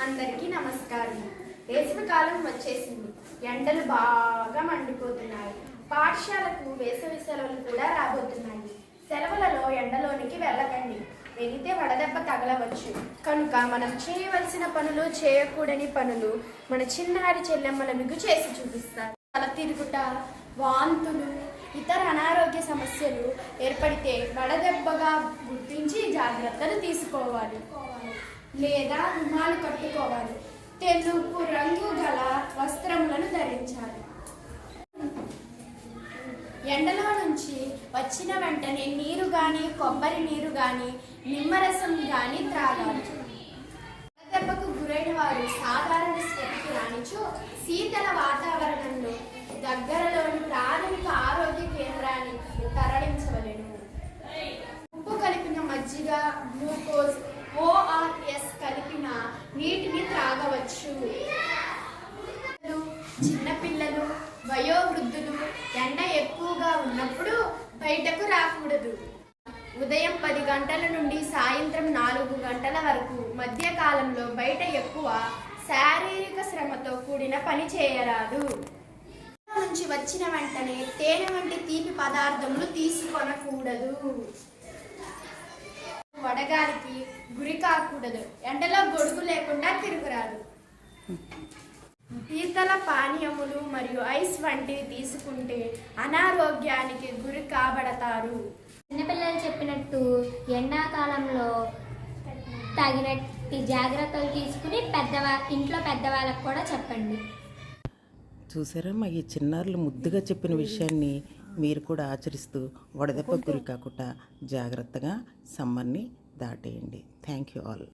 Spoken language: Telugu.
అందరికీ నమస్కారం. వేసవికాలం వచ్చేసింది. ఎండలు బాగా మండిపోతున్నాయి. పాఠశాలకు వేసవి సెలవులు కూడా రాబోతున్నాయి. సెలవులలో ఎండలోనికి వెళ్ళకండి. వెళితే వడదెబ్బ తగలవచ్చు. కనుక మనం చేయవలసిన పనులు, చేయకూడని పనులు మన చిన్నారి చెల్లెమ్మల మీకు చేసి చూపిస్తారు. తల తిరుగుట, వాంతులు, ఇతర అనారోగ్య సమస్యలు ఏర్పడితే వడదెబ్బగా గుర్తించి జాగ్రత్తలు తీసుకోవాలి. లేదా రుమాలు కట్టుకోవాలి. తెలుపు రంగు గల వస్త్రములను ధరించాలి. ఎండలో నుంచి వచ్చిన వెంటనే నీరు కానీ, కొబ్బరి నీరు కానీ, నిమ్మరసం కానీ త్రాగాలి. వడదెబ్బకు గురైన వారు సాధారణ స్థితికి రానిచో శీతల వాతావరణంలో దగ్గరలోని ప్రాథమిక ఆరోగ్య కేంద్రానికి తరలించవలెను. ఉప్పు కలిపిన మజ్జిగ, గ్లూకోజ్, ORS కలిపిన నీటిని త్రాగవచ్చు. చిన్నపిల్లలు, వయోవృద్ధులు ఎండ ఎక్కువగా ఉన్నప్పుడు బయటకు రాకూడదు. ఉదయం 10 గంటల నుండి సాయంత్రం 4 గంటల వరకు మధ్యకాలంలో బయట ఎక్కువ శారీరక శ్రమతో కూడిన పని చేయరాదు. నుంచి వచ్చిన వెంటనే తేనె వంటి తీపి పదార్థములు తీసుకొనకూడదు. వడగాలికి గురి కాకూడదు. ఎండలో గొడుగు లేకుండా తిరుగురాదు. శీతల పానీయములు మరియు ఐస్ వంటివి తీసుకుంటే అనారోగ్యానికి గురి కాబడతారు. చిన్నపిల్లలు చెప్పినట్టు ఎండాకాలంలో తగినట్టు జాగ్రత్తలు తీసుకుని ఇంట్లో పెద్దవాళ్ళకు కూడా చెప్పండి. చూసారా, మా ఈ చిన్నారులు ముద్దుగా చెప్పిన విషయాన్ని మీరు కూడా ఆచరిస్తూ వడదెబ్బ గురి కాకుండా జాగ్రత్తగా సమ్మర్ని దాటేయండి. Thank you all.